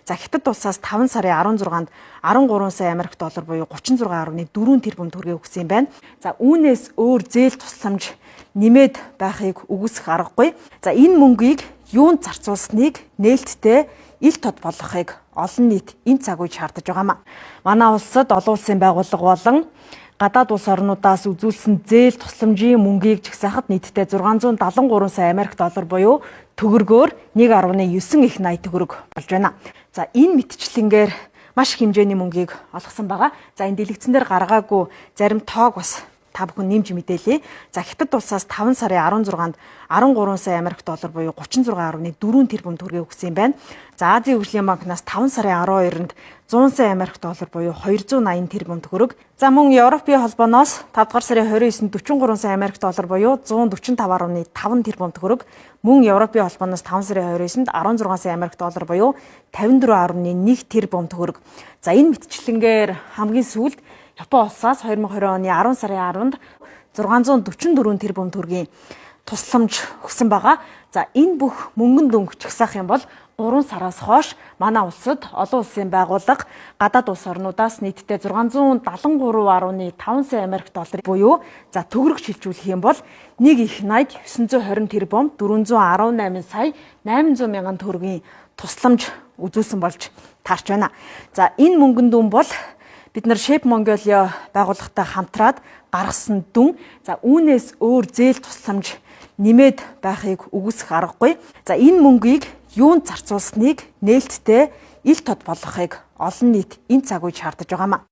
За Хятад улсаас 5 сарын 16-нд 13 сая Америк доллар буюу 36.4 тэрбум төгрөгийг өгсөн юм байна. За үүнээс өөр зээл тусламж нэмээд байхыг үгүйсэх аргагүй. За энэ мөнгийг юунд зарцуулсныг нээлттэй ил тод болгохыг олон нийт энэ цаг үед шаардаж байгаамаа. Манай улсад олон улсын байгууллага болон гадаад улс орнуудаас үзүүлсэн зээл тусламжийн мөнгийг жагсаахад нийтдээ 673 сая Америк доллар буюу төгрөгөөр 1.9 их 80 төгрөг болж байна. За энэ мэтчлэнгээр маш их хэмжээний мөнгийг олгосон байгаа. За энэ дэлгэцэн дээр гаргаагүй зарим тоог бас та бүхэн нэмж мэдээлье. За Хятад улсаас 5 сарын 16-нд 13 сая Америк доллар буюу 36.4 тэрбум төгрөгийг өгсөн юм байна. За Азийн хөгжлийн банкнаас 5 сарын 12-нд 100 сая Америк доллар буюу 280 тэрбум төгрөг. За мөн Европын холбооноос 5 дугаар сарын 29-нд 43 сая Америк доллар буюу 145.5 тэрбум төгрөг. Мөн Европын холбооноос 5 сарын 29-нд 16 сая Америк доллар буюу 54.1 тэрбум төгрөг. За энэ мэтчлэнгээр хамгийн сүүлд Япон улсаас 2020 оны 10 сарын 10-нд 644 тэрбум төгрөгийн тусламж өгсөн байгаа. За энэ бүх мөнгөн дүнг чагсаах юм бол 3 сараас хойш манай улсад олон улсын байгууллага гадаад улс орнуудаас нийтдээ 673.5 сая Америк доллар буюу за төгрөг шилжүүлэх юм бол 1 их 80 920 тэрбум 418 сая 800 мянган төгрөгийн тусламж үзүүлсэн болж таарч байна. За энэ мөнгөн дүн бол бид нар Shape Mongolia байгууллагатай хамтраад гаргасан дүн. За үүнээс өөр зээл тусламж нэмээд байхыг үгүйсэх аргагүй. За энэ мөнгийг юунд зарцуулсныг нээлттэй ил тод болгохыг олон нийт энэ цаг үед шаардаж байгаамаа.